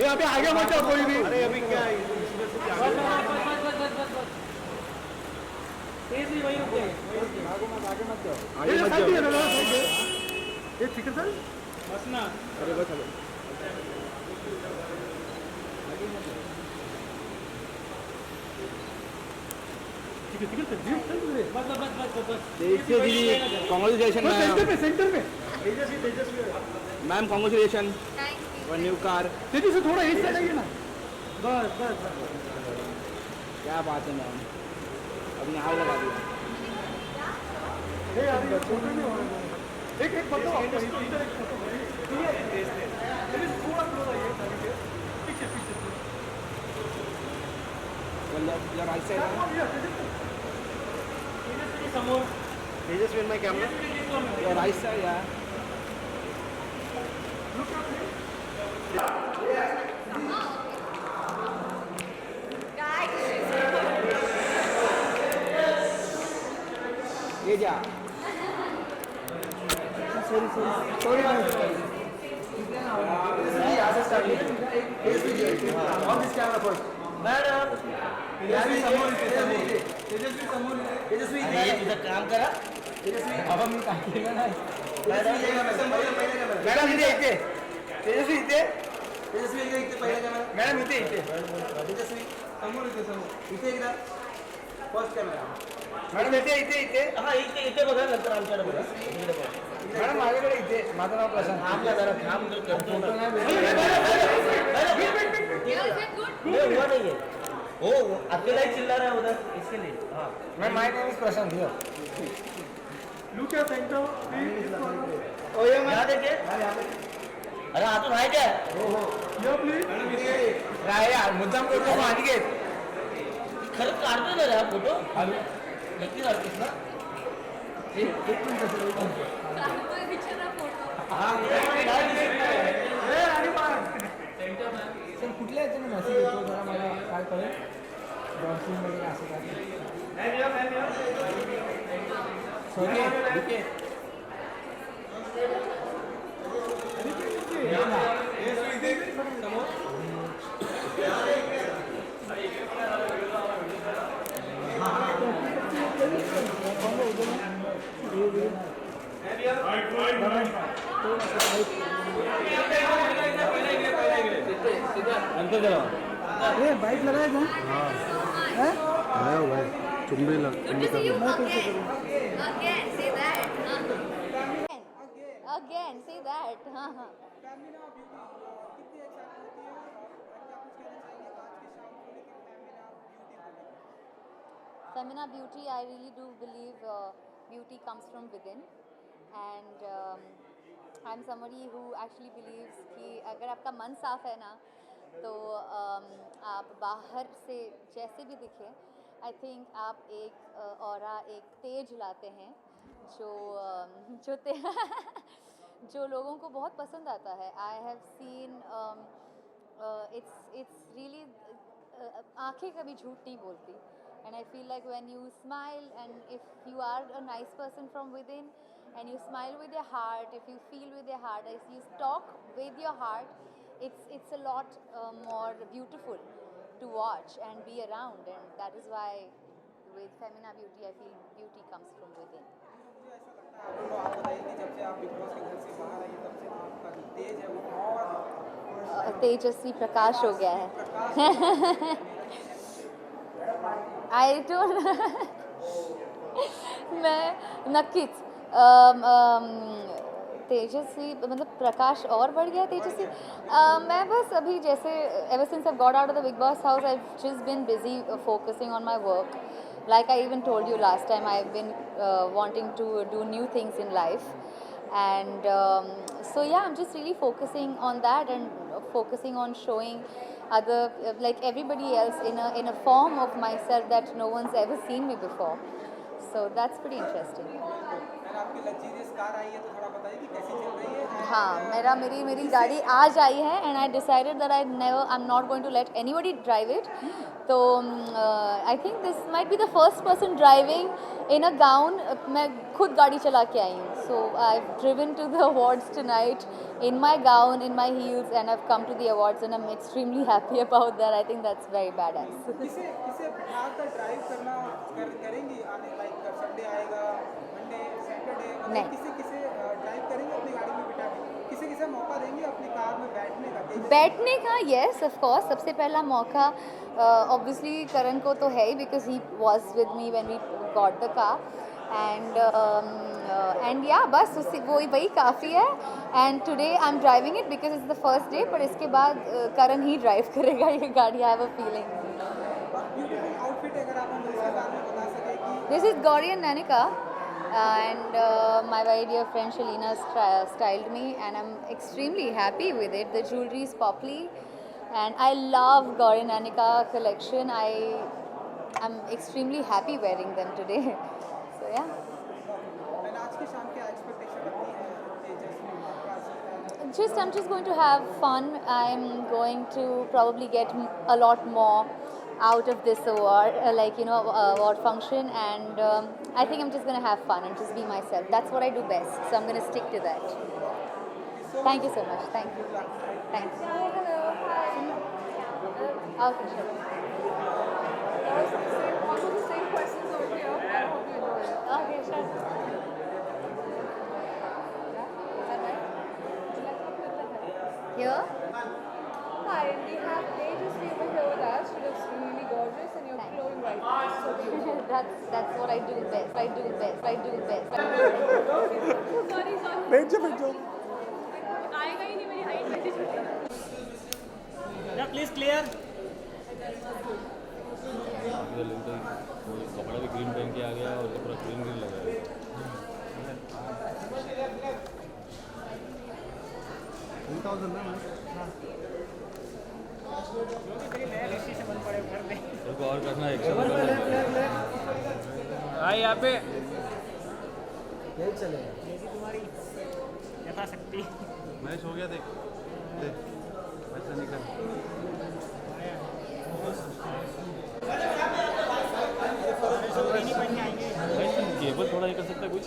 ये अभी आगे मत जाओ कोई भी। अरे अभी क्या है इसमें से क्या तेज वही रुक जाए आगे मत जाओ। ये ठीक है सर बस ना अरे बस चलो ठीक है बस बस बस बस बस देखिए दीदी, कॉन्ग्रेचुलेशन मैम। सेंटर में Tejaswi ma'am congratulation thank you. For new car. तेजी से थोड़ा इस साइड आइए ना बस बस क्या बात है मैम, अपने हाथ लगा दिया। हे यार ये फोटो नहीं हो रहा एक एक फोटो आपको इधर एक फोटो ये थोड़ा क्लोज आइए पीछे पीछे या राइट साइड, समोर तेजस्वी माय कैमरा या राइट साइड या ये जा। Sorry ma'am. यहाँ से स्टार्ट कीजिए। On this camera first. Madam Tejaswi इधर काम करा अब हम काटेगा ना। मॅडम इथे इथे तेजस्वी इथे तेजस्वी इथे इथे पहिला कॅमेरा मॅडम इथे इथे तेजस्वी समोर इथे समोर इथे एकदा फर्स्ट कॅमेरा मॅडम इथे इथे इथे हा इथे इथे बघा नंतर आमच्याकडे बघा इकडे बघा मॅडम माझ्याकडे इथे माझं नाव प्रशांत थांबला जरा थांब करतो ना Is it good? ये हुआ नहीं है वो अकेला ही चिल्ला रहा है उधर इसके लिए हाँ मैं my name is Prashant here look at centre ओ ये यहाँ देखिए अरे हाँ तो भाई क्या यो प्लीज काय यार मुद्दाम करतो मागे घे। खरंच काढतोय ना रे हा फोटो नक्की काढतोस ना काढतोय बिचारा फोटो. सर कुठल्या याच्याने मेसेज येतो जरा मला काय कळेल, डॉल्फिन वगैरे असं काय? सॉरी ओके बाइक लगाया था। आया हुआ है चुम्बे लग Good to see you again. Again, say that. Again, say that. हाँ. Femina beauty, I really do believe beauty comes from within, and I'm somebody who actually believes कि अगर आपका मन साफ है ना तो आप बाहर से जैसे भी दिखे, आई थिंक आप एक ऑरा एक तेज लाते हैं जो जो लोगों को बहुत पसंद आता है. I have seen it's really आंखें कभी झूठ नहीं बोलती. And I feel like when you smile, and if you are a nice person from within, and you smile with your heart, if you feel with your heart, if you talk with your heart, it's a lot more beautiful to watch and be around, and that is why with Femina Beauty, I feel beauty comes from within. आप बताइए कि जब से आप big boss के घर से बाहर आई तब से आपका जो तेज है वो और तेजस्वी प्रकाश हो गया है. I don't मैं नक्कीच तेजस्वी मतलब प्रकाश और बढ़ गया तेजस्वी. मैं बस अभी जैसे ever since I've got out of the Big Boss house, I've just been busy focusing on my work. Like I even told you last time, I've been wanting to do new things in life, and so yeah, I'm just really focusing on that and focusing on showing other like everybody else in a form of myself that no one's ever seen me before. So that's pretty interesting. आपकी luxurious car आई है, तो थोड़ा बताइए कि कैसी चल रही है। हाँ, मेरी गाड़ी आज आई है and I decided that I am not going to let anybody drive it. तो I think this might be the first person driving in a gown. मैं खुद गाड़ी चला के आई हूँ. So I have driven to the awards tonight in my gown, in my heels, and I've come to the awards and I'm extremely happy about that. I think that's very badass. किसे किसे बिठा कर drive करना करेंगी आने, like Sunday आएगा, Monday, Saturday, नहीं. किसे किसे ड्राइव करेंगे अपनी गाड़ी में बिठा के, किसे किसे मौका देंगे अपनी कार में बैठने का? बैठने का yes of course. सबसे पहला मौका obviously करण को तो है ही because he was with me when we got the car. And yeah, बस उसी वही काफ़ी है. And today I'm driving it because it's the first day. पर इसके बाद करण ही ड्राइव करेगा ये गाड़ी. I have a feeling. Beautiful outfit अगर आप हमें इसके बारे में बता सके कि This is Gauri and Nanika, and my very dear friend Shalina styled me, and I'm extremely happy with it. The jewelry is poppy, and I love Gauri and Nanika collection. I'm extremely happy wearing them today. So yeah. मैंने आज की शाम की expectation रखी है तेजस में आपका? I'm just going to have fun. I'm going to probably get a lot more out of this award, award function, and I think I'm just going to have fun and just be myself. That's what I do best, so I'm going to stick to that. Thank you so much. Thank you. Thanks. Hello. Hi. Okay, sure. Also the same questions over here. I hope you enjoy it. Okay, sure. Here? Hi, and we have Tejasvi over here with us. She looks really gorgeous and you're glowing right now. So beautiful. That's what I do best. I do best. Sorry. बैठ जाओ. आएगा ही नहीं, मेरी height वैसी छोटी है. Yeah, please clear. कपड़ा भी ग्रीन पहन के आ गया और पूरा ग्रीन लगा है. तो और करना है भाई यहाँ पे यही चलेगा. यथाशक्ति मैच हो गया. देख ऐसा निकल. केबल थोड़ा ये कर सकता है कुछ.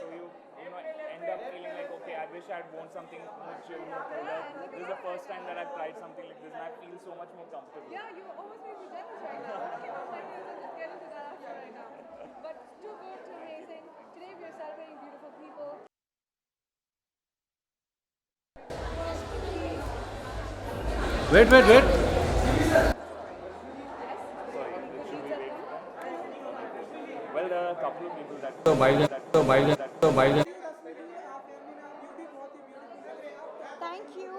So you end up feeling like, okay, I wish I'd worn something much more cooler. This is the first time that I've tried something like this and I feel so much more comfortable. Yeah, you almost made me jealous right now. Okay, well, my ears are just getting to that after right now. But too good, too amazing. Today we are celebrating beautiful people. Wait. Well, there are a couple of people that तो भाईजान. Thank you.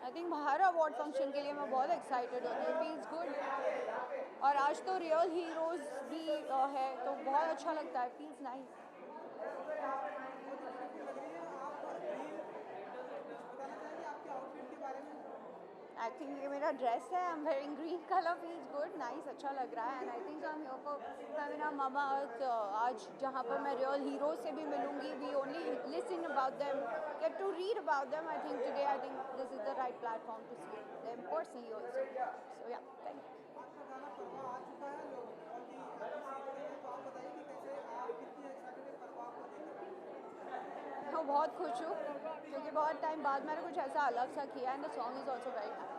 I think her award function के लिए मैं बहुत excited होती हूँ. Feels good. और आज तो रियल हीरोज भी है तो बहुत अच्छा लगता है. Feels nice. आई थिंक ये मेरा ड्रेस है. I am wearing green colour. Feels good, nice, अच्छा लग रहा है. And I think I am here for Femina Mama Earth. आज जहाँ पर मैं रियल हीरो से भी मिलूंगी. We only listen about them, get to read about them. I think today I think this is the right platform to see them personally also. So yeah, thank you. मैं बहुत खुश हूँ क्योंकि बहुत time बाद मैंने कुछ ऐसा अलग सा किया. And the song is also very nice.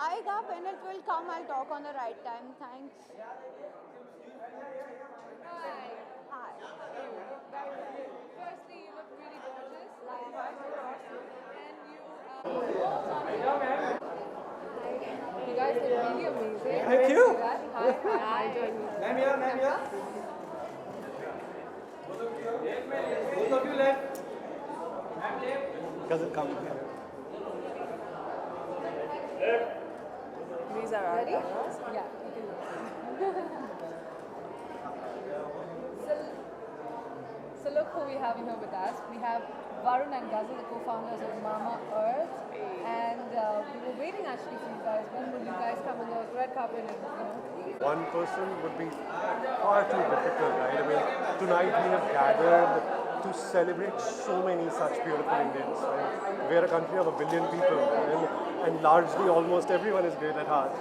आएगा when it will come. I'll talk on the right time. Thanks. Hi. You guys look really amazing. Thank you. Hi, hi. Ma'am here, ma'am here. Both of you left. Cousin, come. These are ready? Yeah, you can look. So look who we have here with us. We have Varun and Ghazal, the co-founders of Mama Earth. And we were waiting actually for you guys. When will you guys come on the red carpet and One person would be far too difficult, right? I mean, tonight we have gathered to celebrate so many such beautiful Indians. Right? We're a country of 1 billion people, and largely almost everyone is great at heart.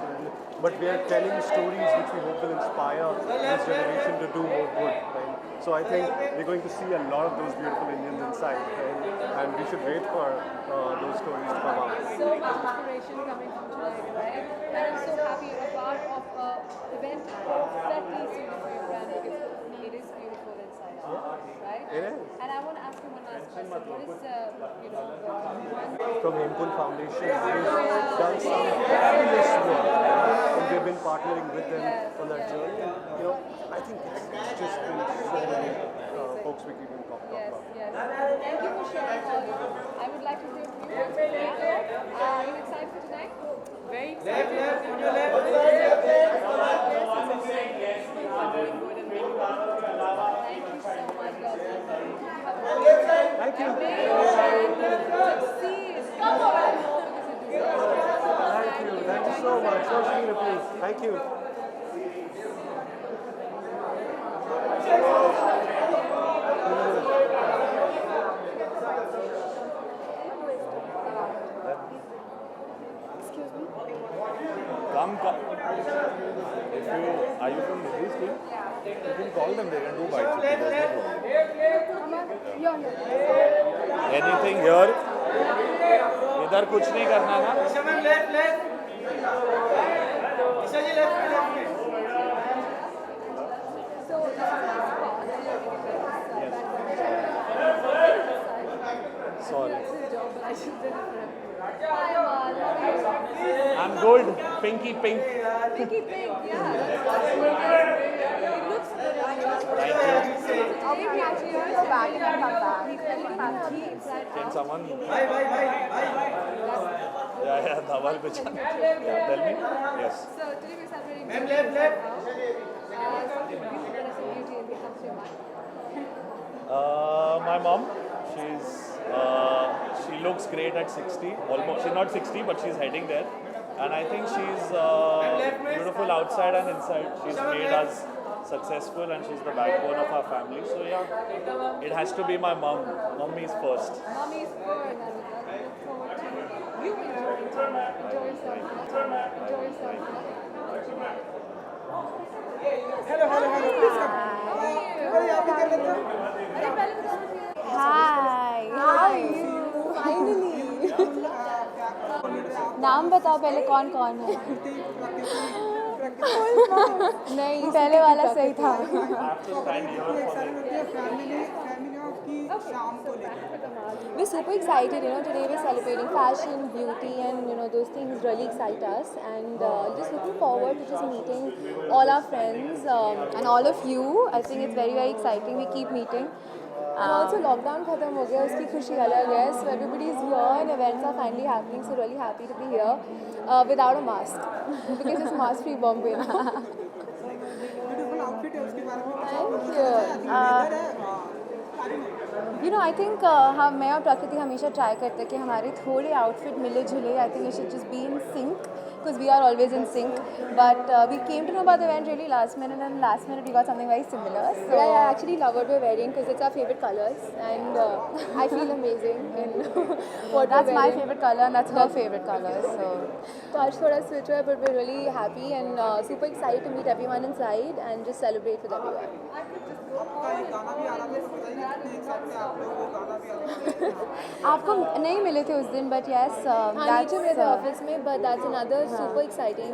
But we are telling stories which we hope will inspire this generation to do more good. Right? So I think we're going to see a lot of those beautiful Indians inside, right? And we should wait for those stories to come out. so much inspiration coming from tonight, right? And I'm so happy you're a part of an event perfectly suited for your brand because it is beautiful inside out, right? It is. And I want to ask you one last question. What is, one From Hemkund Foundation, we've done some fabulous work, and we've been partnering with them on that journey. And, you know, I think it's just been so many folks we keep in talk Yes, about. yes. Thank you for sharing all this. I would like to hear from you. Are you excited for tonight? Very excited. Left, on your left. Thank you so much, girls. Thank you. Succeed. Come on. Thank you. Thank you so much. So sweet of you. Thank you. Come. If you are you from Middle East team? You can call them. They can do bites. With you. There's no problem. Anything here? इधर कुछ नहीं करना ना. Isha ma'am, left. Isha ji, left. So, Sorry. I should do it for him. Hi, Amal. How are you? I'm good. Pinky pink. Pinky pink, yeah. It looks good on you. Thank you. Today we actually are celebrating our comeback. He's very happy inside Can out. someone? Bye. Yeah. Dhawal Bichan. Yeah. Tell me. Yes. So today we're celebrating Ma'am, beauty left. inside out. Something beautiful that I say beauty and becomes to your mind. My mom. She looks great at 60. Almost. She's not 60, but she's heading there. And I think she's beautiful outside and inside. She's made us successful, and she's the backbone of our family. So yeah, it has to be my mom. Mommy is first. Mommy is born, and we look forward to you enjoying tonight. Enjoy yourself. Enjoy yourself. Hello. Please come. अरे आप भी कर लेते हो? अरे पहले तो Hi, how are you? Finally. नाम बताओ पहले कौन कौन है? नहीं, पहले वाला सही था. I have to stand here for it. We're super excited, today we're celebrating fashion, beauty, and those things really excite us, and just looking forward to just meeting all our friends and all of you. I think it's very, very exciting. We keep meeting. And also lockdown khatam ho gaya, uski khushi alag hai. So everybody is here and events are finally happening. So really happy to be here without a mask because it's mask free Bombay now. Beautiful outfit है उसके बारे में Thank you. I think मैं और प्रकृति हमेशा try करते हैं कि हमारे थोड़े आउटफिट मिले जुले. I think we should just be in sync because we are always in sync. But we came to know about the event really last minute, and last minute we got something very similar. So I actually love what we're wearing because it's our favorite colors, and I feel amazing in what that's my favorite color and that's her favorite color. So आज थोड़ा switch हुआ है, but we're really happy and super excited to meet everyone inside and just celebrate with everyone. आपका एक गाना भी आ रहा था तो बताइए कितने एक्साइटेड हैं आप लोग वो गाना भी आ रहा है आपको नहीं मिले थे उस दिन, but yes, that's नीचे मेरे ऑफिस में, but that's another super exciting.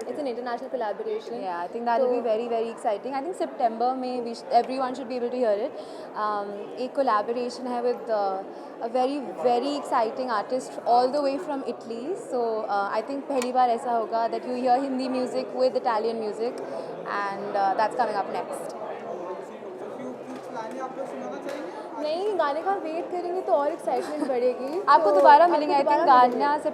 It's an international collaboration. Yeah, I think that will be very, very exciting. I think September में everyone should be able to hear it. एक collaboration है with a very exciting artist all the way from Italy. So I think पहली बार ऐसा होगा that you hear Hindi music with Italian music, and that's coming up next. कुछ लाइनें आप लोग सुनाना चाहेंगे? नहीं, गाने का वेट करेंगे तो और एक्साइटमेंट बढ़ेगी. आपको दोबारा मिलेंगे, आई थिंक गाना से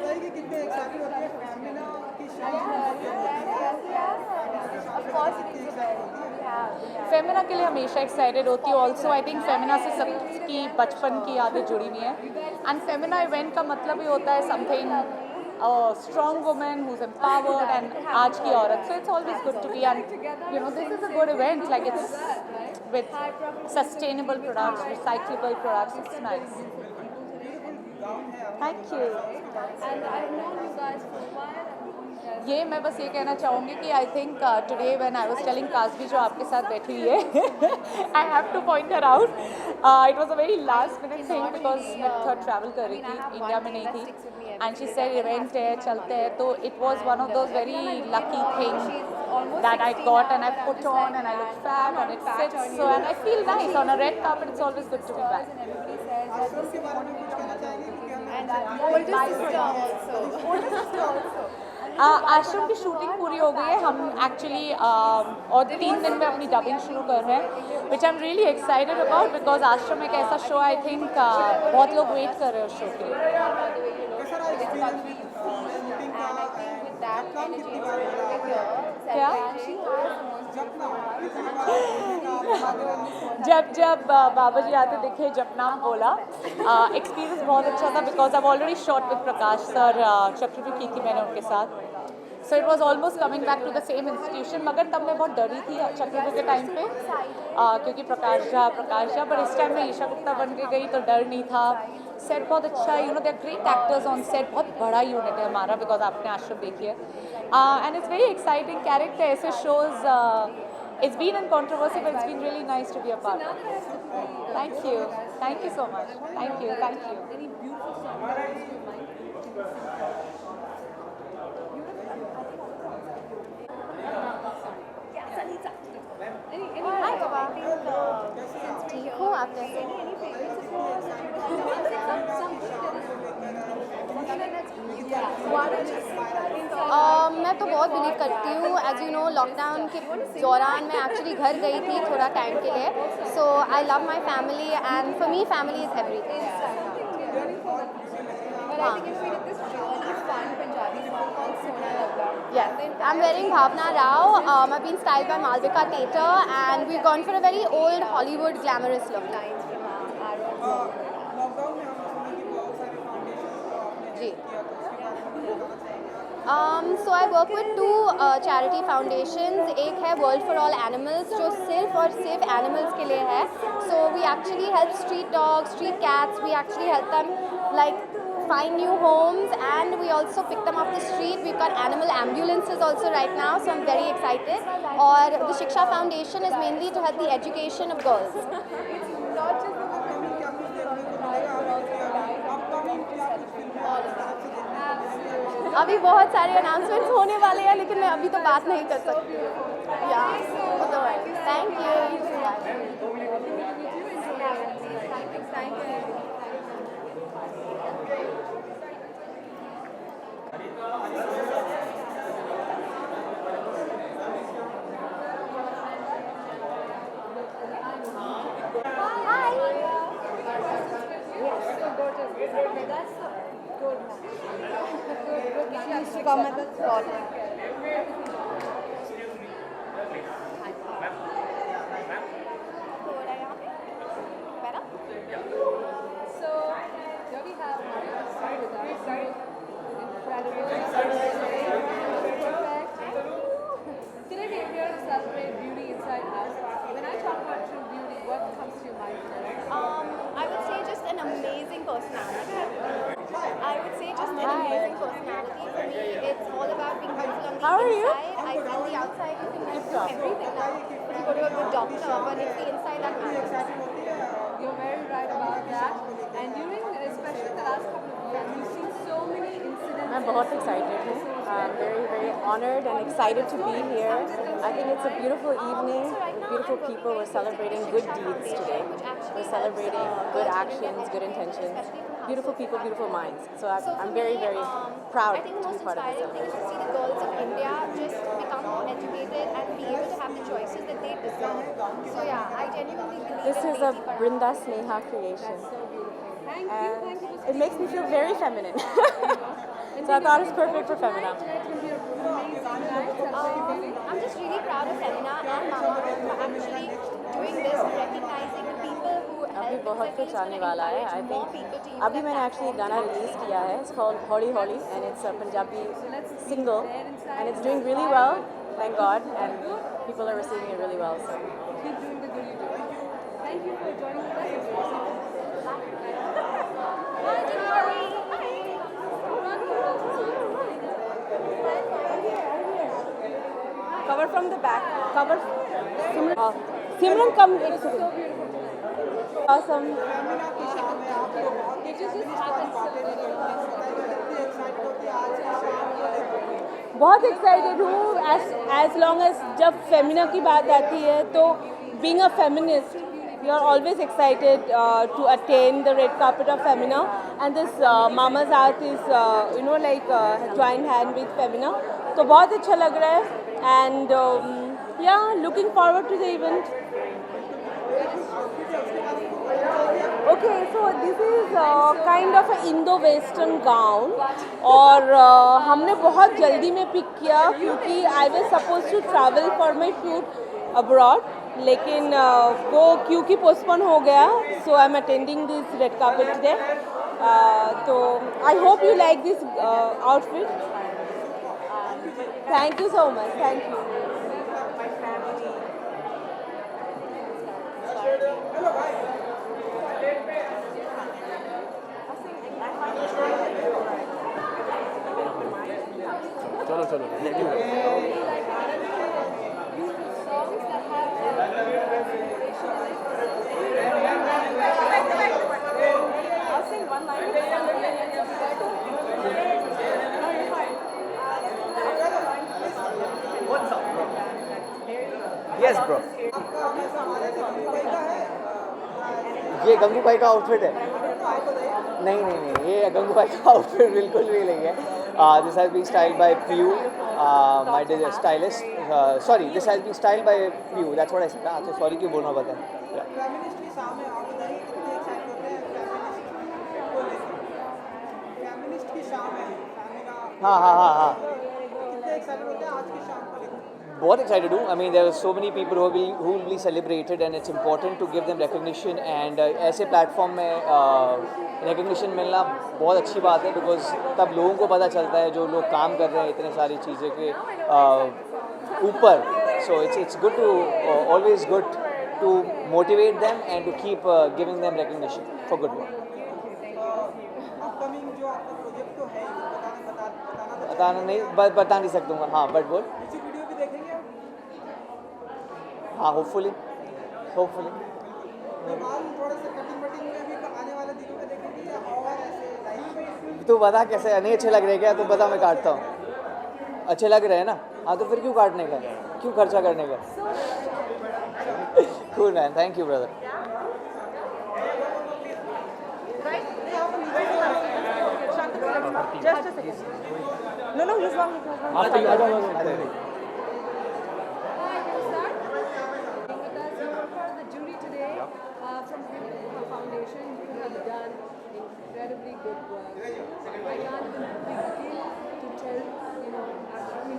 बताइए कि कितने एक्साइटेड होते हैं फेमिना की फेमिना के लिए हमेशा एक्साइटेड होती हूँ. ऑल्सो आई थिंक फेमिना से सबकी बचपन की यादें जुड़ी हुई हैं. एंड फेमिना इवेंट का मतलब ही होता है something strong women who is empowered and आज की औरत. So it's always good to be and you know this is a good event like it's with sustainable products, recyclable products. It's nice. Thank you. And I've known you guys for a while. ये मैं बस ये कहना चाहूँगी कि I think today when I was telling काजवी जो आपके साथ बैठी हुई है, I have to point her out. It was a very last minute thing because मैं थर्ड ट्रैवल कर रही थी, इंडिया में नहीं थी. एंड शी सेड इवेंट है, चलते हैं. तो it was one of those very lucky thing that I got and I put on and I look fab and it fits. So and I feel nice on a red carpet. It's always good to be back. आश्रम की shooting पूरी हो गई है. हम actually और 3 दिन में अपनी डबिंग शुरू कर रहे हैं, which I am really excited about because आश्रम एक ऐसा शो आई थिंक बहुत लोग वेट कर रहे हैं उस शो के लिए. क्या जब बाबा जी आते दिखे, जब नाम बोला, एक्सपीरियंस बहुत अच्छा था because I already shot with Prakash sir. Chakravyuh की थी मैंने उनके साथ. So it was almost coming back to the same institution. मगर तब मैं बहुत डरी थी चक्रव्यूह के टाइम पे क्योंकि प्रकाश झा पर इस टाइम मैं ईशा गुप्ता बन के गई तो डर नहीं था. सेट बहुत अच्छा है, you know they are great actors on set. बहुत बड़ा यूनिट है हमारा बिकॉज आपने आश्रम देखी है. And it's very exciting character. ऐसे shows it's been in controversy but it's been really nice to be a part of. Thank you so much. Thank you. हाय बाबा. ठीक हूँ, आप कैसे? मैं तो बहुत बिलीव करती हूँ. एज यू नो लॉकडाउन के दौरान मैं एक्चुअली घर गई थी थोड़ा टाइम के लिए. So I love my family and for me family is everything. Yes, I'm wearing Bhavna Rao. I've been styled by Malvika Theatre and we've gone for a very old Hollywood glamorous look. Lockdown में हम सुने कि बहुत सारे foundation जी. किया तो उसके बारे में बताना चाहेंगे. So I work with 2 charity foundations. एक है World for All Animals जो सिर्फ और सिर्फ animals के लिए है. So we actually help street dogs, street cats. We actually help them like find new homes and we also pick them off the street. We've got animal ambulances also right now, so I'm very excited. और the Shiksha Foundation is mainly to help the education of girls. Upcoming क्या कुछ देखने को मिलेगा? Upcoming क्या कुछ फिल्में आपको देखने को मिलेगी? अभी बहुत सारे अनाउंसमेंट्स होने वाले हैं लेकिन मैं अभी तो बात नहीं कर सकती. या thank you. Come at the spot. So here we have Maria with us. Incredible. Perfect. Today we are here to celebrate beauty inside house. When I talk about true beauty, what comes to your mind first? I would say just an amazing personality. I would say just an amazing personality. For me, it's all about being beautiful on the How are you? inside. I feel the outside you can do everything now. If you go to a good doctor, but it's the inside that matters. You're very right about that. And during, especially the last couple of years, we've seen so many incidents. I'm बहुत excited हूँ. I'm very, very honored and excited to be here. I think it's a beautiful evening with beautiful people. We're celebrating good deeds today. We're celebrating good actions, good intentions, beautiful people, beautiful minds. So I'm very, very proud I think to the be most part of this inspiring thing is celebration. to see the girls of India just become more educated and be able to have the choices that they deserve. So yeah, I genuinely believe This in is a Beti Padhao. Brinda Sneha creation. Thank you. And Thank you. it makes me feel very feminine. So I thought it's perfect for Femina. I'm just really proud of Femina and Mama for actually doing this, recognizing the people who अभी help. बहुत कुछ आने वाला है. I think अभी मैंने actually गाना release किया है. It's called Holi Holi and it's a Punjabi single and it's doing really well, thank God, and people are receiving it really well. So Keep doing the good you do. Thank you for joining us. cover from the back. Cover. Simran, come. Awesome. It just happens so बहुत excited हूँ as long as जब फेमिना की बात आती है तो being a feminist you are always excited to attend the red carpet of Femina and this Mama's Art is like joint hand with Femina तो बहुत अच्छा लग रहा है and yeah looking forward to the event. Okay, so this is kind of an Indo-Western gown और हमने बहुत जल्दी में पिक किया क्योंकि I was supposed to travel for my shoot abroad लेकिन वो क्योंकि postpone हो गया so I'm attending this red carpet today. So I hope you like this outfit. Thank you so much. Thank you. चलो चलो I'll sing one Yes, bro. ये गंगू भाई का आउटफिट है नहीं नहीं नहीं ये गंगू भाई का आउटफिट बिल्कुल भी नहीं है this has been styled by Piyu my stylist sorry this has been styled by Piyu that's what I said अच्छा सॉरी क्यों बोलना पता है फेमिनिस्ट की शाम है आप बताइए कितने एक्साइटेड होते हैं फेमिनिस्ट की शाम है हाँ हाँ हाँ हाँ कितने एक्साइटेड होते हैं आज की शाम को लेकर बहुत एक्साइटेड हूँ I mean there are so many people who will be celebrated and it's important to give them recognition and ऐसे प्लेटफॉर्म में रिकग्निशन मिलना बहुत अच्छी बात है बिकॉज तब लोगों को पता चलता है जो लोग काम कर रहे हैं इतने सारी चीज़ें के ऊपर so it's good to always good to motivate them and to keep giving them recognition for good work upcoming जो आपका प्रोजेक्ट तो है बताना नहीं बता नहीं सकता हाँ बट बोल म्यूजिक वीडियो भी देखेंगे हाँ होपफुली बाल थोड़ा सा कटिंग वटिंग में भी आने वाले दिनों में देखेंगे या और ऐसे लाइक तू बता कैसे नहीं अच्छे लग रहे क्या तू बता मैं काटता हूँ अच्छे लग रहे हैं ना हाँ तो फिर क्यों काटने का क्यों खर्चा करने का cool man thank you brother Just a second. No, he's wrong. Hi, can you start? With us, you were part of the jury today from Hip Foundation. You have done incredibly good work. I can't even begin to tell,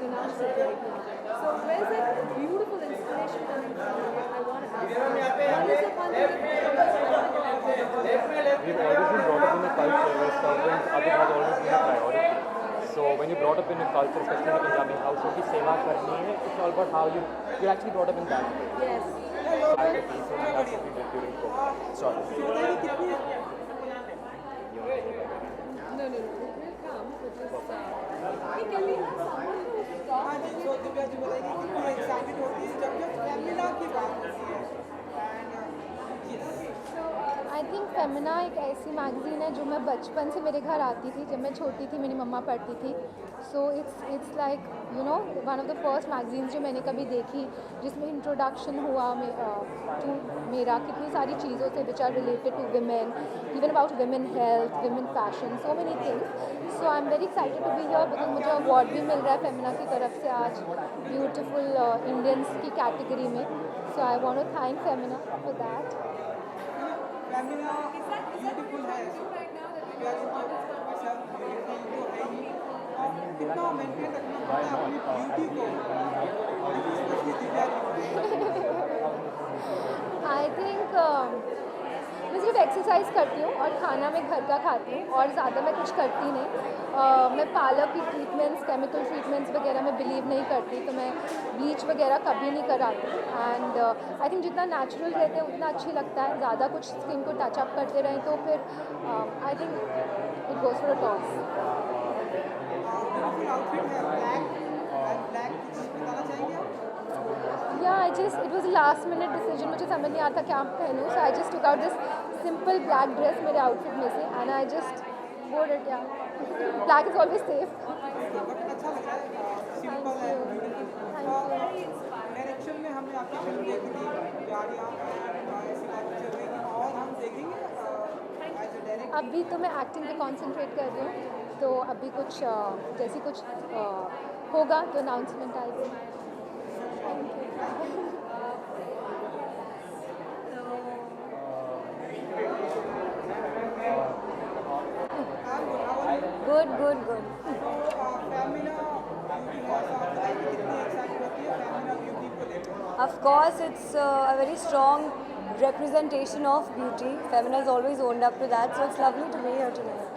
announce it right now. So where's that beautiful inspiration coming from? I want to ask you, what is the one We've always been brought up in a culture where servant Adit has always been a priority. So when you're brought up in a culture, especially in a Punjabi household, ki seva karni hai, it's all about how you're actually brought up in that way. Yes. So that's what we did during COVID. Sorry. No, it will come, but just Can we have someone to stop? हाँ जी, so Divya ji बताइए कितनी excited होती है जब फेमिना की बात होती है and yes I think Femina एक ऐसी मैगज़ीन है जो मैं बचपन से मेरे घर आती थी। जब मैं छोटी थी मेरी मम्मा पढ़ती थी। So it's like you know one of the first magazines जो मैंने कभी देखी जिसमें इंट्रोडक्शन हुआ टू मेरा कितनी सारी चीज़ों से which are related to women, even about women health, women fashion, so many things. So I am very excited to be here because मुझे अवार्ड भी मिल रहा है फेमिना की तरफ से आज ब्यूटिफुल इंडियंस की कैटेगरी में। So I want to thank Femina for that. Femina beautiful है दिव्या जी तो वैसा ब्यूटीफुल तो है ही और कितना मेंटेन रखना पड़ता है अपनी ब्यूटी को specially Divya ji I think मैं सिर्फ एक्सरसाइज करती हूँ और खाना मैं घर का खाती हूँ और ज़्यादा मैं कुछ करती नहीं। मैं पार्लर की ट्रीटमेंट्स, केमिकल ट्रीटमेंट्स वगैरह में बिलीव नहीं करती, तो मैं ब्लीच वगैरह कभी नहीं कराती। एंड आई थिंक जितना नेचुरल रहते हैं उतना अच्छी लगता है। ज़्यादा कुछ स्किन को टचअप करते रहें तो फिर I think it goes for a toss. Beautiful outfit है ब्लैक कुछ बताना चाहेंगे आप? Yeah I just it was last minute decision, मुझे समझ नहीं आ रहा था क्या पहनूँ। So I just took out this simple black dress मेरे आउटफिट में से and I just wore it. Yeah black is always safe. But अच्छा लग रहा है सिंपल है डायरेक्शन में हमने आपकी फिल्म देखी थी गाड़ियाँ ऐसी बात चल रही थी और हम देखेंगे एज अ डायरेक्टर। अभी तो मैं एक्टिंग पे कॉन्सेंट्रेट कर रही हूँ, तो अभी कुछ जैसे कुछ होगा तो अनाउंसमेंट आएगी। Good, good, good. Of course, it's a very strong representation of beauty. Femina has always owned up to that, so it's lovely to be here tonight.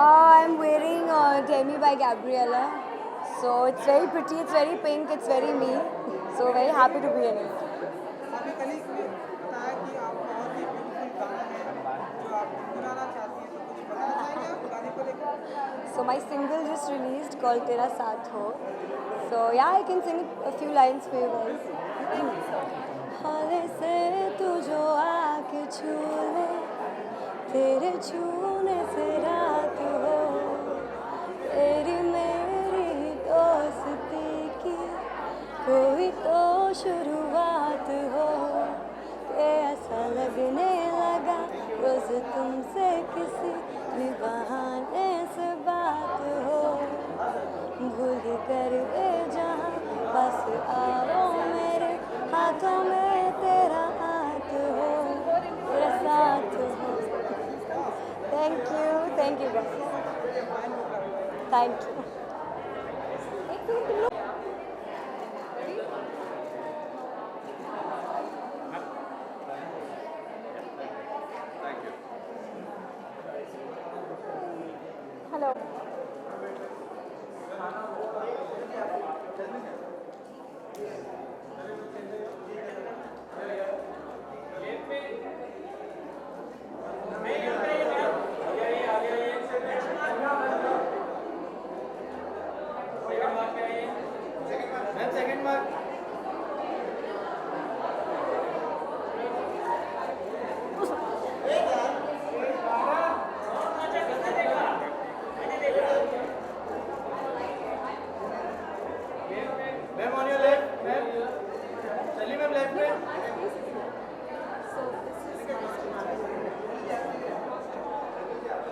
I'm wearing Demi by Gabriella. So it's very pretty, it's very pink, it's very me. So very happy to be in it. So my single just released called Tera Saath Ho. So yeah, I can sing a few lines for you guys. हौले से तू जो आके छू ले, तेरे छूने से रात हो, तेरी मेरी दोस्ती की कोई तो शुरुआत हो, के ऐसा लगने लगा रोज तुमसे किसी भी बहाने से बात हो, भूल कर वे जहाँ बस आओ मेरे हाथों में तेरा हाथ हो, तेरा साथ हो. Thank you guys. Thank you. Hello.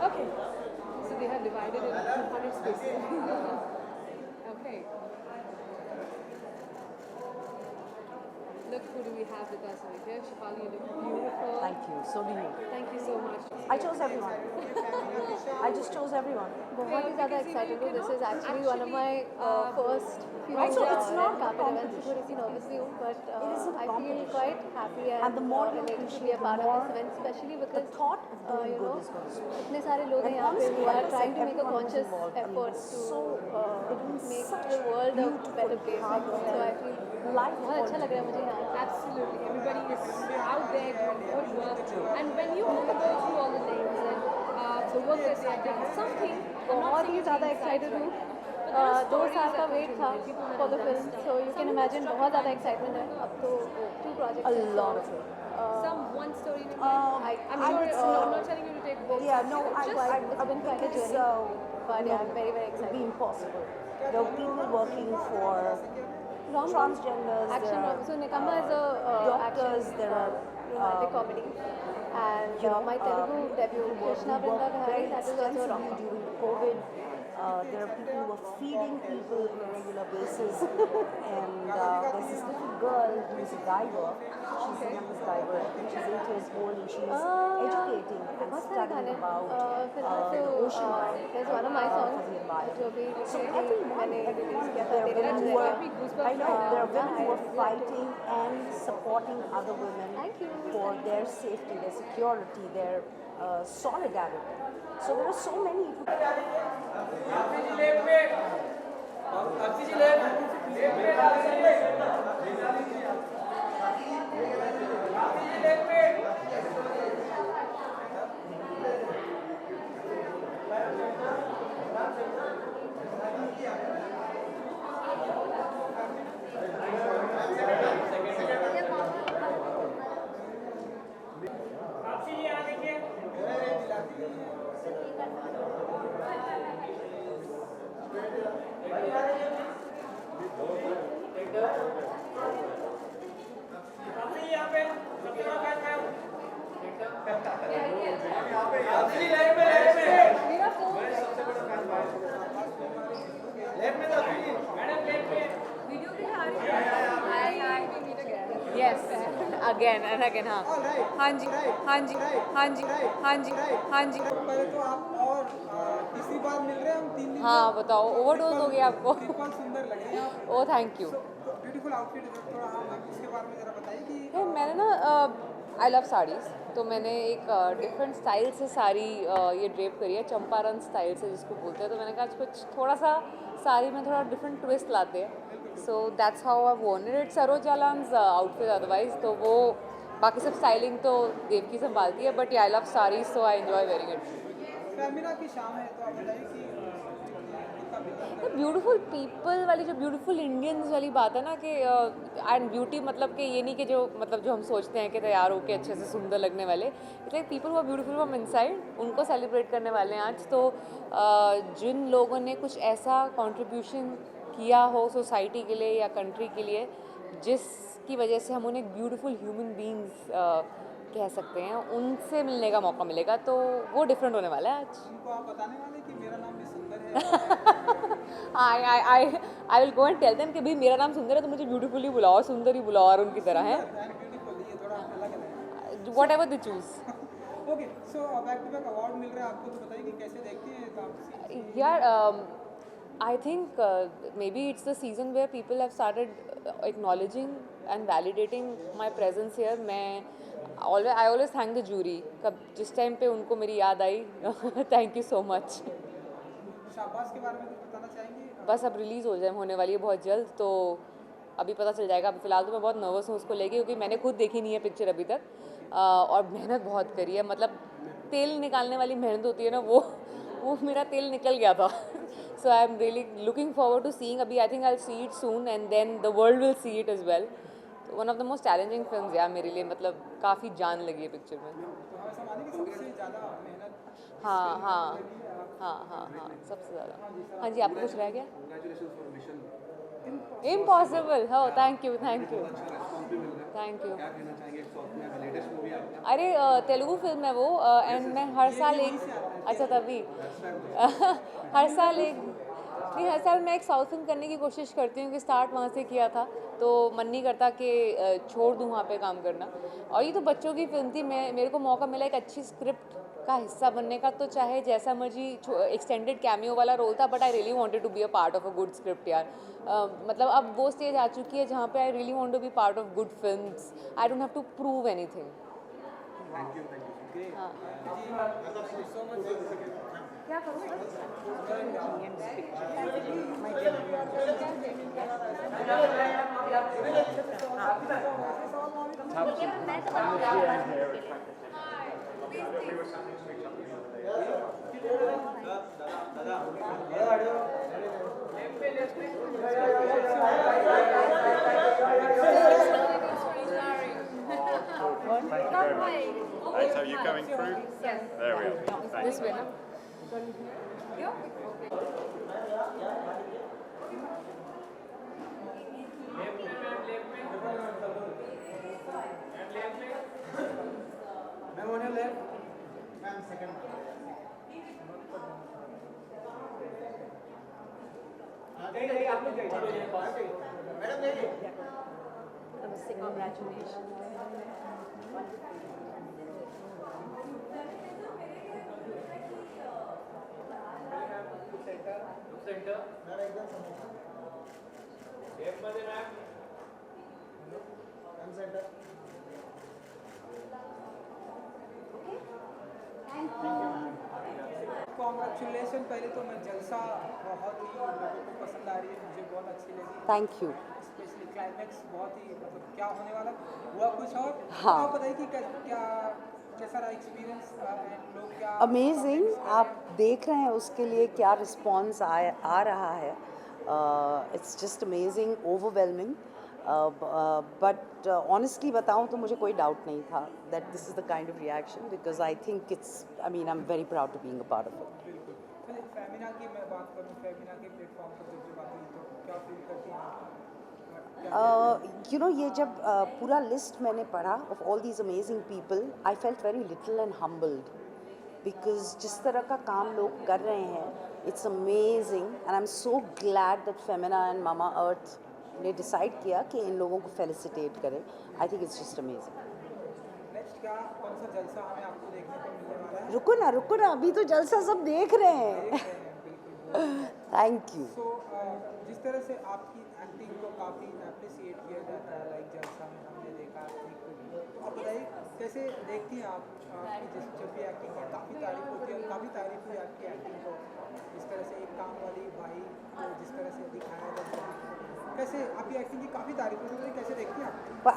Okay, so they have divided it into 200 spaces. Okay. Look, who do we have with us over here? Shefali, you look beautiful. Thank you. So do you. Thank you so much. I chose everyone. I just chose everyone. बहुत ही ज़्यादा excited हूँ. This is actually one of my first few So it's not a carpet events. competition. थोड़ी सी nervous भी हूँ, but It is a I feel competition. quite happy And the more you elated to be a appreciate, part the of more this event, especially the because thought of doing you good know is going to spread. इतने सारे लोग हैं And यहाँ पे honestly, who like are I trying said, to make a everyone was conscious involved. I mean, effort it's to so they're doing make such the world a beautiful, better place. hard So I work. feel Life बहुत अच्छा लग रहा है मुझे यहाँ. Absolutely. Everybody is out there doing good work. And when you go through all the names, and the work that they have done. Something. बहुत ही ज़्यादा excited हूँ 2 साल का वेट था for the film so you can imagine बहुत ज़्यादा excitement है अब तो 2 projects A lot of it. Some one story. I I'm sure would, it's I'm not telling you to take both. Yeah, no, it's been quite a journey. But yeah, I'm very, very excited. It'd be impossible. There are people working for transgenders, Action there rom. So Nikamba is a are doctors, action there are romantic comedy. And my Telugu debut, Krishna Vrinda Vihari, that is also rom. during COVID. There are people who are feeding people on a regular basis. And there's this little girl who's a diver. She's the youngest diver. I think she's 8 years old and she's educating and studying about the ocean life. There's one of my songs for the environment. जो भी So everyone, there are women who are, I know, there are women who are fighting and supporting other women for their safety, their security, their solidarity. So there are so many. Yes, again and again. हाँ हाँ जी हाँ जी हाँ जी हाँ जी हाँ जी पहले तो आप और तीसरी बार मिल रहे हैं हम 3 दिन हाँ बताओ ओवरडोज हो गया आपको बिल्कुल सुंदर लग रहे हैं आप ओ थैंक यू ब्यूटीफुल आउटफिट थोड़ा हम इसके बारे में जरा बताइए कि मैंने ना आई लव साड़ीज़ तो मैंने एक डिफरेंट स्टाइल से साड़ी ये ड्रेप करी है चंपारण स्टाइल से जिसको बोलते हैं तो मैंने कहा आज कुछ थोड़ा सा साड़ी में थोड़ा डिफरेंट ट्विस्ट लाते हैं so that's how I want it Saroj Jalan's outfit otherwise तो वो बाकी सब स्टाइलिंग तो देवकी संभालती है but I love saris so I enjoy very it Femina की शाम है तो आप बताइए कि ब्यूटीफुल पीपल वाली जो ब्यूटीफुल इंडियंस वाली बात है ना कि एंड ब्यूटी मतलब कि ये नहीं कि जो मतलब जो हम सोचते हैं कि तैयार होके अच्छे से सुंदर लगने वाले इट्स लाइक पीपल वो ब्यूटीफुल फ्रॉम इनसाइड उनको सेलिब्रेट करने वाले हैं आज तो जिन लोगों ने कुछ ऐसा कंट्रीब्यूशन किया हो सोसाइटी के लिए या कंट्री के लिए जिसकी वजह से हम उन्हें ब्यूटीफुल ह्यूमन बींग्स कह सकते हैं उनसे मिलने का मौका मिलेगा तो वो डिफरेंट होने वाला है आज उनको आप बताने वाले कि मेरा नाम भी सुंदर है I will go and tell them कि भाई मेरा नाम सुंदर है तो मुझे ब्यूटीफुली बुलाओ सुंदर ही बुलाओ और उनकी तरह है whatever they choose okay so back to back award मिल रहा है आपको तो बताइए कि कैसे देखते हैं तो यार I think maybe it's the season where people have started acknowledging and validating my presence here. I always thank the jury. कब जिस टाइम पे उनको मेरी याद आई thank you so much. शाबाश के बारे में कुछ बताना चाहेंगे बस अब रिलीज़ होने वाली है बहुत जल्द तो अभी पता चल जाएगा अभी फ़िलहाल तो मैं बहुत नर्वस हूँ उसको लेके क्योंकि मैंने खुद देखी नहीं है पिक्चर अभी तक और मेहनत बहुत करी है मतलब तेल निकालने वाली मेहनत होती है ना वो मेरा तेल निकल गया था so I am really looking forward to seeing अभी I think I see it soon and then the world will see it as well तो one of the most challenging film यार मेरे लिए मतलब काफ़ी जान लगी है पिक्चर में हाँ सबसे ज़्यादा हाँ जी आपको कुछ रह गया इम्पॉसिबल हो थैंक यू अरे तेलुगु फिल्म है वो एंड मैं हर साल एक अच्छा तभी हर साल मैं एक साउथ फिल्म करने की कोशिश करती हूँ कि स्टार्ट वहाँ से किया था तो मन नहीं करता कि छोड़ दूँ वहाँ पे काम करना और ये तो बच्चों की फिल्म थी मेरे को मौका मिला एक अच्छी स्क्रिप्ट का हिस्सा बनने का तो चाहे जैसा मर्जी एक्सटेंडेड कैमियो वाला रोल था but I really wanted to be a part of a good script यार मतलब अब वो स्टेज आ चुकी है जहाँ पे I really want to be part of good films I don't have to prove anything क्या करूँ मैं तो Thank you very much. Right, so are you coming through? Yes. There we are. Thank This you. way, no? Ma'am, on your left. Ma'am, second. आप लोग जाइए madam जाइए Namaste, congratulations. Centre ma'am एकदम left मध्ये ma'am ma'am centre congratulation पहले तो मैं जलसा बहुत ही लोगों को पसंद आ रही है मुझे बहुत अच्छी लगी थैंक यू स्पेशली क्लाइमैक्स बहुत ही मतलब क्या होने वाला हुआ कुछ और हाँ। आप बताइए कि क्या कैसा रहा एक्सपीरियंस लोग क्या अमेजिंग आप देख रहे हैं उसके लिए क्या रिस्पॉन्स आ रहा है it's just amazing overwhelming but honestly बताऊं तो मुझे कोई डाउट नहीं था that this is the kind of reaction because I think it's I mean I am very proud to being a part of it बिल्कुल चलिए फेमिना की मैं बात करूं फेमिना के प्लेटफॉर्म पर जब बात हुई तो क्या फील करती हैं यू नो ये जब पूरा लिस्ट मैंने पढ़ा of all these amazing people I felt very little and humbled because जिस तरह का काम लोग कर रहे हैं it's amazing and I am so glad that Femina and Mamaearth ने डिसाइड किया कि इन लोगों को फेलिसिटेट करें I think it's just amazing next क्या कौन सा जलसा हमें आपको देखने को मिलने वाला है रुको ना अभी तो जलसा सब देख रहे हैं थैंक यू सो जिस तरह से आपकी एक्टिंग को काफ़ी अप्रिसिएट किया जाता है लाइक जलसा में हमने देखा तो आप बताइए कैसे देखती हैं आप आपकी जब भी एक्टिंग की काफ़ी तारीफ होती है और काफ़ी तारीफ हुई आपकी एक्टिंग को जिस तरह से एक काम वाली भाई को जिस तरह से दिखाया जाता है कैसे आपकी एक्टिंग की काफ़ी तारीफ होती है कैसे देखती हैं आप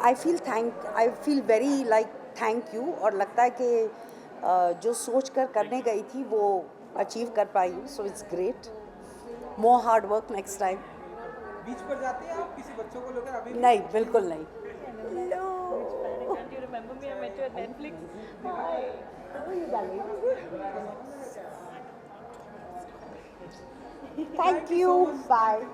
I feel very like thank you और लगता है कि जो सोच कर करने गई थी वो अचीव कर पाई हूँ so it's great more hard work next time beach पर जाते हैं आप किसी बच्चों को लेकर अभी नहीं बिल्कुल नहीं Do you remember me? I met you at Netflix. Hi. How are you, darling? Thank you bye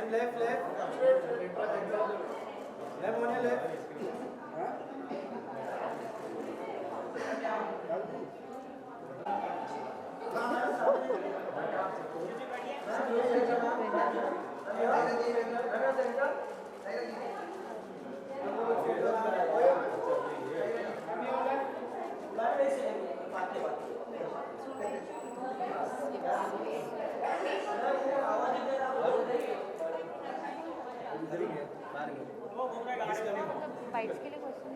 Ma'am, left. Ma'am, on your left. Fights के लिए question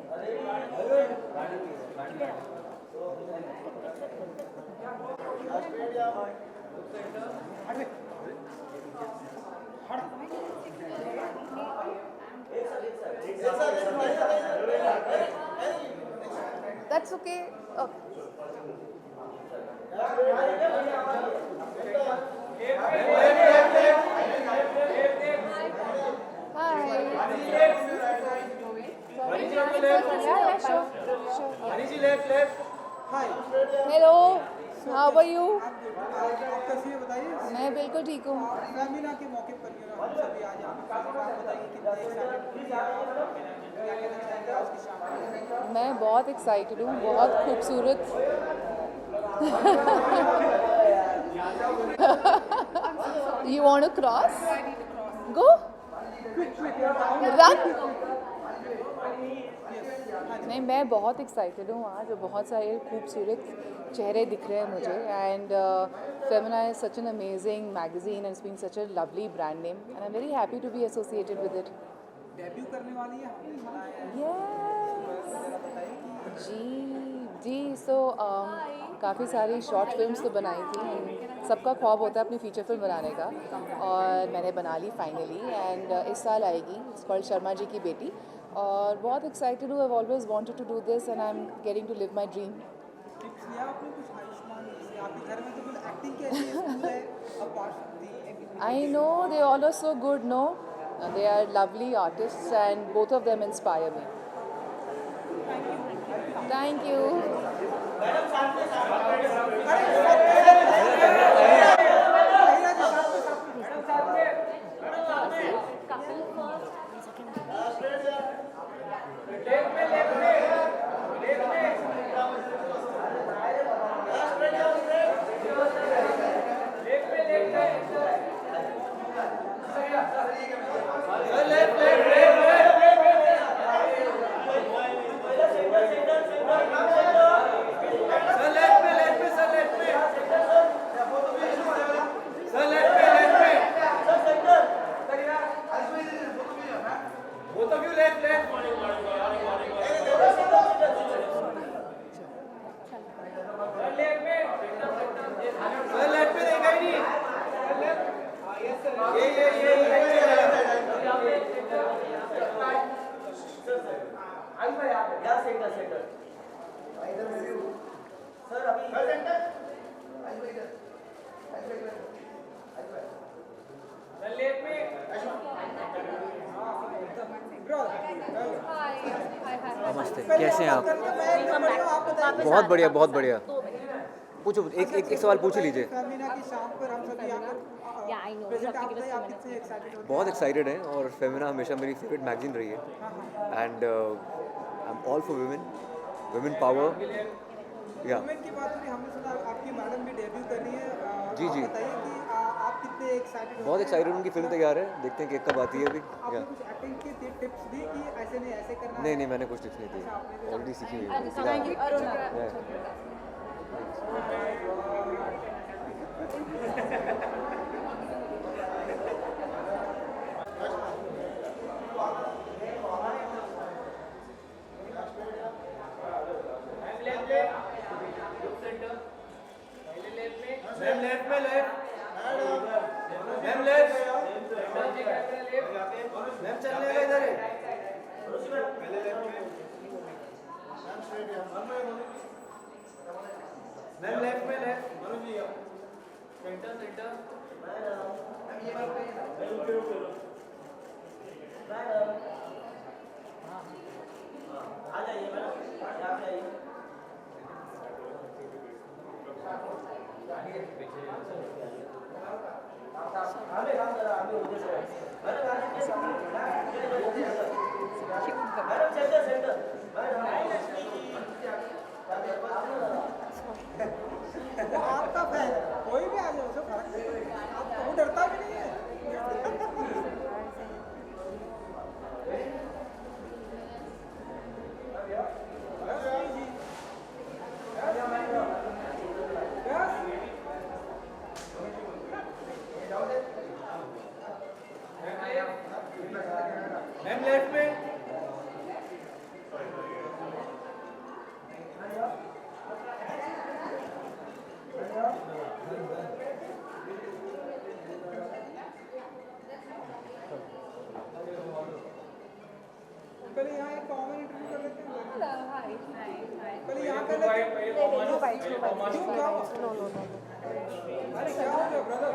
That's okay. Okay. Hi hello, how are you? आप कैसी है बताइए? मैं बिल्कुल ठीक हूँ। फेमिना के मौके पर हम सभी आज यहाँ पे आप बताइए कितने एक्साइटेड हैं आप? क्या कहना चाहेंगे आज की शाम में? मैं बहुत एक्साइटेड हूँ, बहुत खूबसूरत। You want to cross? Go. Run. नहीं, मैं बहुत एक्साइटेड हूँ आज, बहुत सारे खूबसूरत चेहरे दिख रहे हैं मुझे and Femina is such an amazing magazine and it's been such a lovely brand name and I am very happy to be associated with it. Debut करने वाली है हमने सुना है। जी सो काफ़ी सारी शॉर्ट फिल्म्स तो बनाई थी and सबका ख्वाब होता है अपनी फीचर फिल्म बनाने का और मैंने बना ली फाइनली एंड इस साल आएगी। इट्स कॉल्ड शर्मा जी की बेटी और बहुत एक्साइटेड हूँ। I always wanted to do this and I am getting to live my dream. Tips लिया आपने कुछ आयुष्मान से? आपके घर में तो कुछ एक्टिंग के ऐसे स्कूल है अब I know they all are so good, no? They are lovely artists and both of them inspire me. Thank you. नमस्ते, कैसे हैं आप? बहुत बढ़िया, बहुत बढ़िया। पूछो, एक सवाल पूछ ही लीजिए। फेमिना की शाम पर हम सभी आकर प्रेजेंट आप बताइए आप कितने एक्साइटेड हो? बहुत एक्साइटेड हैं और फेमिना हमेशा मेरी फेवरेट मैगजीन रही है and I am all for women power. या वुमेन की बात हुई, हमने सुना आपकी मैडम भी डेब्यू कर रही है। जी बताइए कि आप कितने एक्साइटेड हो? बहुत एक्साइटेड, उनकी फिल्म तैयार है, देखते हैं कि कब आती है अभी। आपने कुछ एक्टिंग की टिप्स दी कि ऐसे नहीं ऐसे करना? नहीं, मैंने कुछ टिप्स नहीं दी, ऑलरेडी सीखी हुई आपका फैन कोई भी आ जाए उसे फर्क नहीं पड़ता, आपको वो डरता भी नहीं है। मैम लेफ्ट में पहले यहाँ एक कॉमन इंटरव्यू कर लेते हैं। पहले यहाँ कर लेते हैं। क्यों क्या हुआ? अरे क्या हो गया ब्रदर?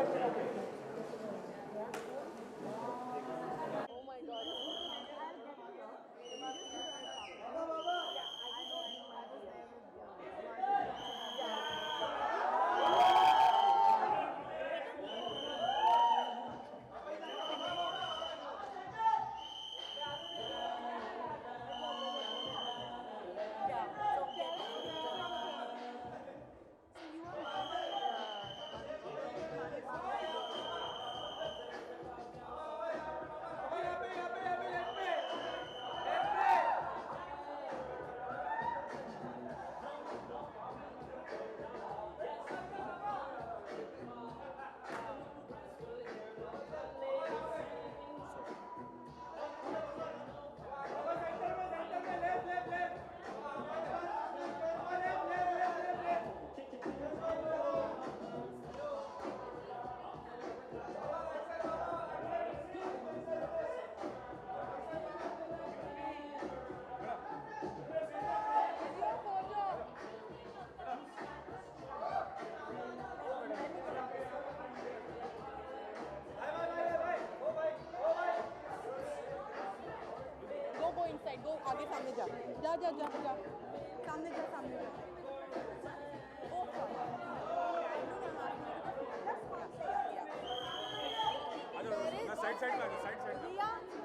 आगे सामने जा जा जा जा जा सामने जा सामने जा साइड साइड में साइड साइड में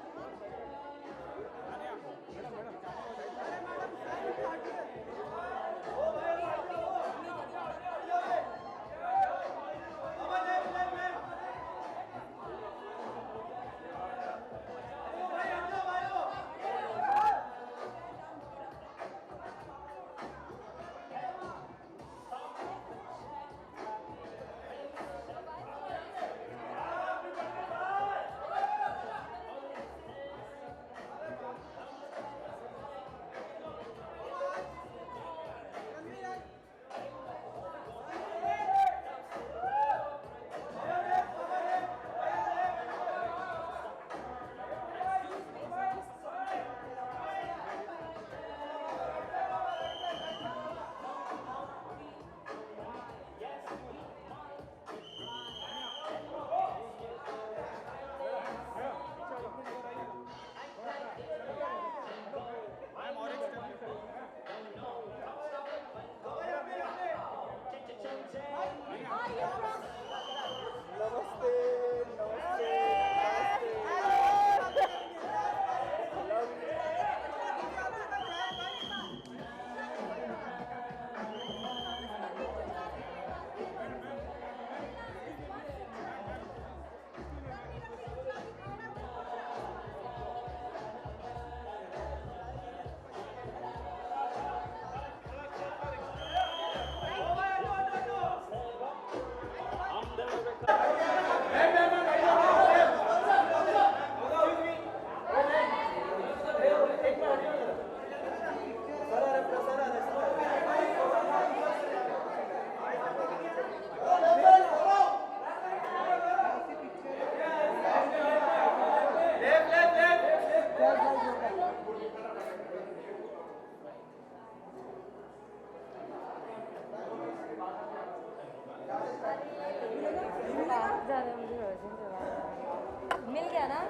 मिल गया ना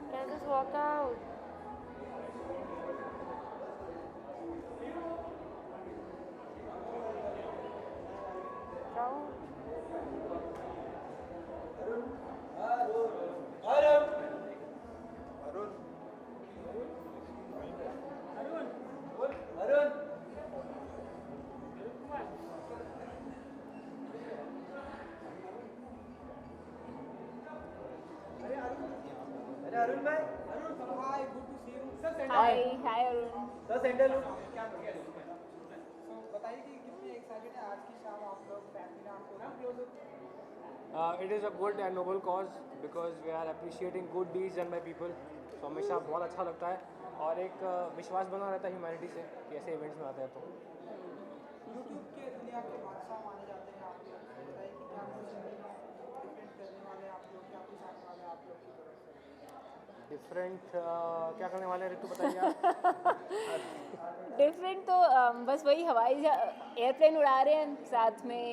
Can I just walk out? Hi Arun. Sir centre look बताइए कि कितनी एक्साइटेड है आज की शाम आप लोग फैमिली ने आपको It is a good and noble cause because we are appreciating good deeds done by people. So हमेशा बहुत अच्छा लगता है और एक विश्वास बना रहता है ह्यूमैनिटी से कि ऐसे इवेंट्स में आते हैं तो यूट्यूब के दुनिया के बादशाह माने जाते हैं आप लोग बताइए कि क्या डिफरेंट करने वाले आप लोग क्या कुछ आने वाले आप लोग की तरफ से डिफरेंट क्या करने वाले हैं ऋतु बताइए आप डिफरेंट तो बस वही हवाई एयरप्लेन उड़ा रहे हैं साथ में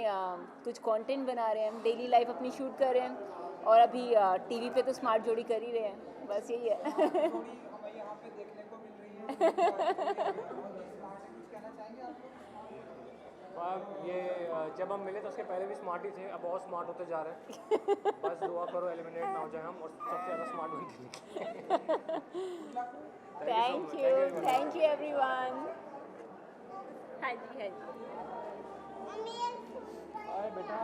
कुछ कंटेंट बना रहे हैं डेली लाइफ अपनी शूट कर रहे हैं और अभी टीवी पे तो स्मार्ट जोड़ी कर ही रहे हैं बस यही है हमें यहाँ पे देखने को मिल रही है कुछ कहना चाहेंगे आप लोग अब ये जब हम मिले तो उसके पहले भी स्मार्ट ही थे अब और स्मार्ट होते जा रहे हैं बस दुआ करो एलिमिनेट ना हो जाए हम और सबसे ज़्यादा स्मार्ट वही थैंक यू एवरीवन हाँ जी बेटा